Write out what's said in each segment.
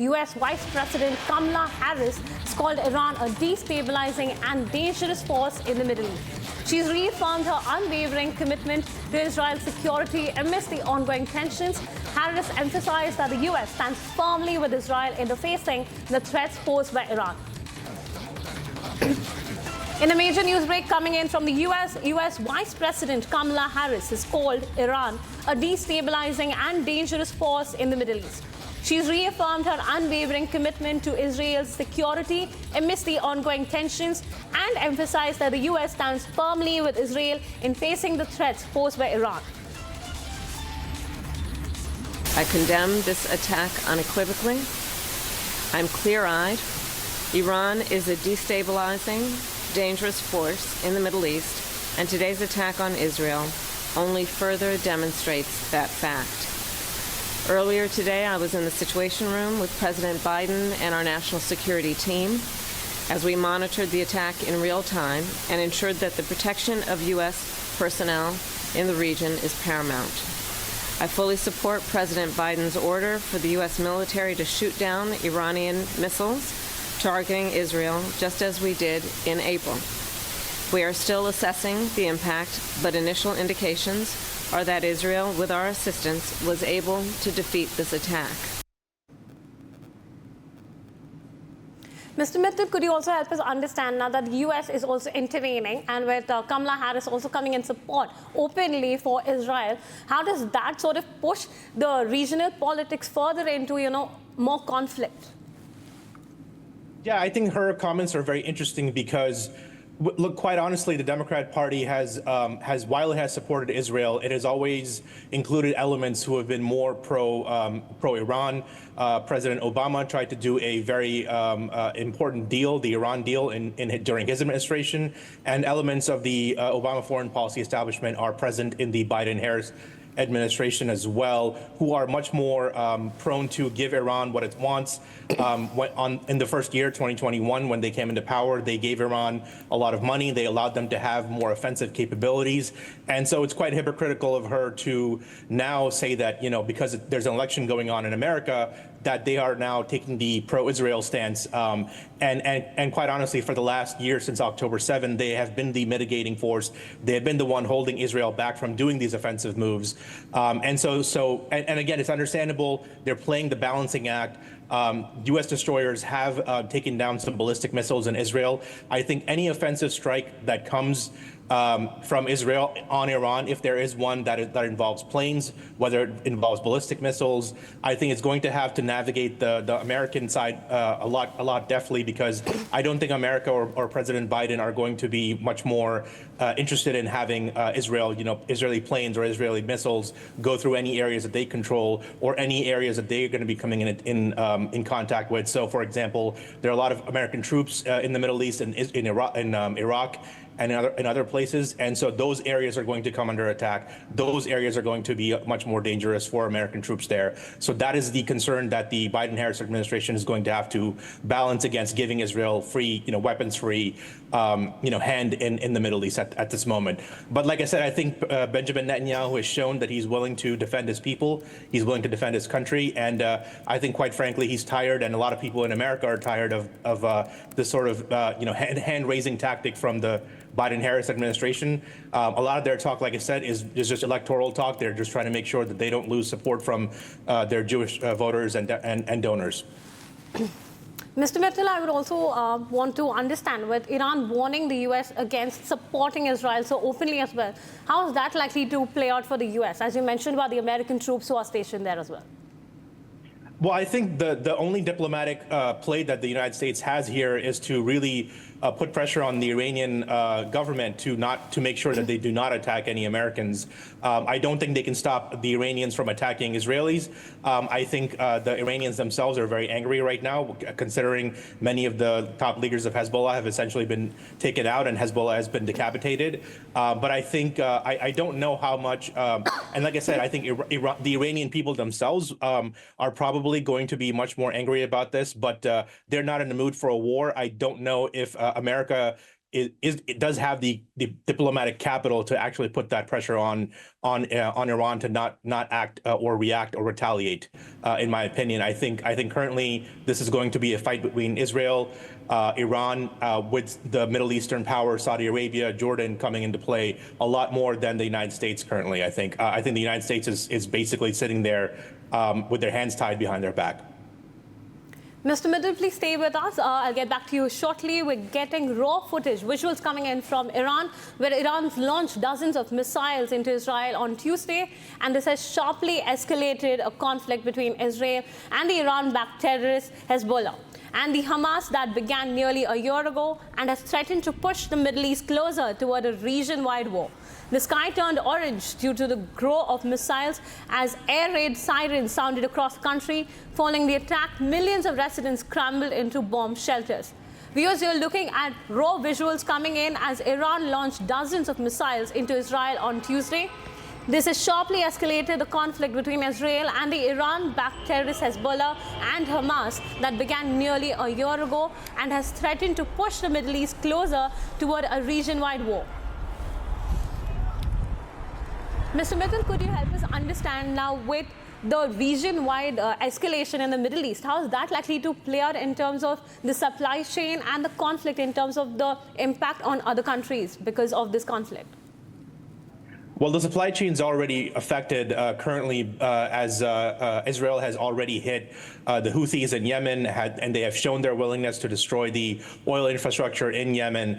U.S. Vice President Kamala Harris has called Iran a destabilizing and dangerous force in the Middle East. She's reaffirmed her unwavering commitment to Israel's security amidst the ongoing tensions. Harris emphasized that the U.S. stands firmly with Israel in facing the threats posed by Iran. In a major news break coming in from the U.S. Vice President Kamala Harris has called Iran a destabilizing and dangerous force in the Middle East. She's reaffirmed her unwavering commitment to Israel's security amidst the ongoing tensions and emphasized that the U.S. stands firmly with Israel in facing the threats posed by Iran. I condemn this attack unequivocally. I'm clear-eyed. Iran is a destabilizing, dangerous force in the Middle East, and today's attack on Israel only further demonstrates that fact. Earlier today, I was in the Situation Room with President Biden and our national security team as we monitored the attack in real time and ensured that the protection of U.S. personnel in the region is paramount. I fully support President Biden's order for the U.S. military to shoot down Iranian missiles targeting Israel, just as we did in April. We are still assessing the impact, but initial indications are that Israel, with our assistance, was able to defeat this attack. Mr. Mittal, could you also help us understand now that the U.S. is also intervening and with Kamala Harris also coming in support openly for Israel, how does that sort of push the regional politics further into, more conflict? Yeah, I think her comments are very interesting because, look, quite honestly, the Democrat Party while it has supported Israel, it has always included elements who have been more pro-Iran. President Obama tried to do a very important deal, the Iran deal, during his administration, and elements of the Obama foreign policy establishment are present in the Biden-Harris administration as well, who are much more prone to give Iran what it wants. In the first year, 2021, when they came into power, they gave Iran a lot of money. They allowed them to have more offensive capabilities. And so it's quite hypocritical of her to now say that, because there's an election going on in America, that they are now taking the pro-Israel stance. And quite honestly, for the last year, since October 7, they have been the mitigating force. They have been the one holding Israel back from doing these offensive moves. And again, it's understandable. They're playing the balancing act. U.S. destroyers have taken down some ballistic missiles in Israel. I think any offensive strike that comes from Israel on Iran, if there is one that involves planes, whether it involves ballistic missiles, I think it's going to have to navigate the American side a lot deftly, because I don't think America or President Biden are going to be much more interested in having Israeli planes or Israeli missiles go through any areas that they control or any areas that they're going to be coming in contact with. So, for example, there are a lot of American troops in the Middle East and in Iraq and in other places. And so those areas are going to come under attack. Those areas are going to be much more dangerous for American troops there. So that is the concern that the Biden-Harris administration is going to have to balance against giving Israel free, weapons-free, hand in the Middle East at this moment. But like I said, I think Benjamin Netanyahu has shown that he's willing to defend his people. He's willing to defend his country. And I think, quite frankly, he's tired, and a lot of people in America are tired of this sort of, hand-raising tactic from the Biden-Harris administration. A lot of their talk, like I said, is just electoral talk. They're just trying to make sure that they don't lose support from their Jewish voters and donors. Mr. Mittal, I would also want to understand, with Iran warning the U.S. against supporting Israel so openly as well, how is that likely to play out for the U.S., as you mentioned about the American troops who are stationed there as well? Well, I think the only diplomatic play that the United States has here is to really put pressure on the Iranian government to make sure that they do not attack any Americans. I don't think they can stop the Iranians from attacking Israelis. I think the Iranians themselves are very angry right now, considering many of the top leaders of Hezbollah have essentially been taken out and Hezbollah has been decapitated. But I think I don't know how much. And like I said, I think the Iranian people themselves are probably going to be much more angry about this, but they're not in the mood for a war. I don't know if America it does have the diplomatic capital to actually put that pressure on Iran to not act or react or retaliate. In my opinion, I think currently this is going to be a fight between Israel, Iran, with the Middle Eastern power, Saudi Arabia, Jordan coming into play a lot more than the United States currently. I think the United States is basically sitting there with their hands tied behind their back. Mr. Middle, please stay with us. I'll get back to you shortly. We're getting raw footage, visuals coming in from Iran, where Iran's launched dozens of missiles into Israel on Tuesday, and this has sharply escalated a conflict between Israel and the Iran-backed terrorist Hezbollah and the Hamas that began nearly a year ago and has threatened to push the Middle East closer toward a region-wide war. The sky turned orange due to the growth of missiles as air raid sirens sounded across the country. Following the attack, millions of residents scrambled into bomb shelters. Viewers, you're looking at raw visuals coming in as Iran launched dozens of missiles into Israel on Tuesday. This has sharply escalated the conflict between Israel and the Iran-backed terrorist Hezbollah and Hamas that began nearly a year ago and has threatened to push the Middle East closer toward a region-wide war. Mr. Mittal, could you help us understand now with the region-wide escalation in the Middle East, how is that likely to play out in terms of the supply chain and the conflict in terms of the impact on other countries because of this conflict? Well, the supply chain is already affected currently as Israel has already hit the Houthis in Yemen, and they have shown their willingness to destroy the oil infrastructure in Yemen.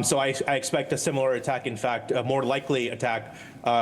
So I expect a similar attack. In fact, a more likely attack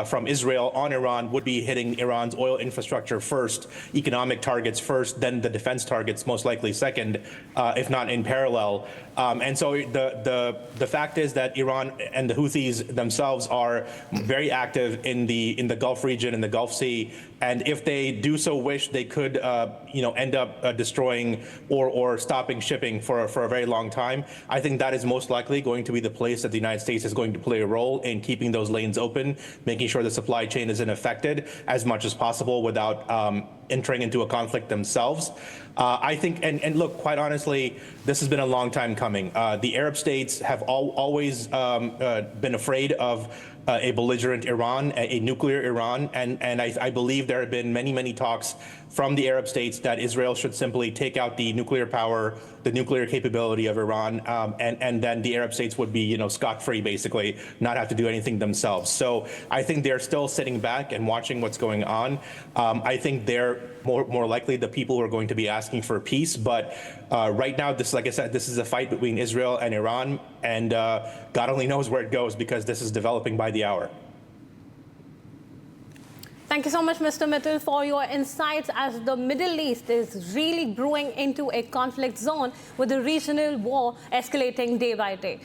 from Israel on Iran would be hitting Iran's oil infrastructure first, economic targets first, then the defense targets most likely second, if not in parallel. And so the fact is that Iran and the Houthis themselves are very active in the Gulf region, in the Gulf Sea, and if they do so wish, they could end up destroying or stopping shipping for a very long time. I think that is most likely going to be the place that the United States is going to play a role in keeping those lanes open, making sure the supply chain isn't affected as much as possible without entering into a conflict themselves. I think, and look, quite honestly, this has been a long time coming. The Arab states have always been afraid of a belligerent Iran, a nuclear Iran, and I believe there have been many talks from the Arab states that Israel should simply take out the nuclear power, the nuclear capability of Iran, and then the Arab states would be, scot-free, basically, not have to do anything themselves. So I think they're still sitting back and watching what's going on. I think they're more likely the people who are going to be asking for peace. But right now, like I said, this is a fight between Israel and Iran, and God only knows where it goes because this is developing by the hour. Thank you so much, Mr. Mittal, for your insights as the Middle East is really brewing into a conflict zone with the regional war escalating day by day.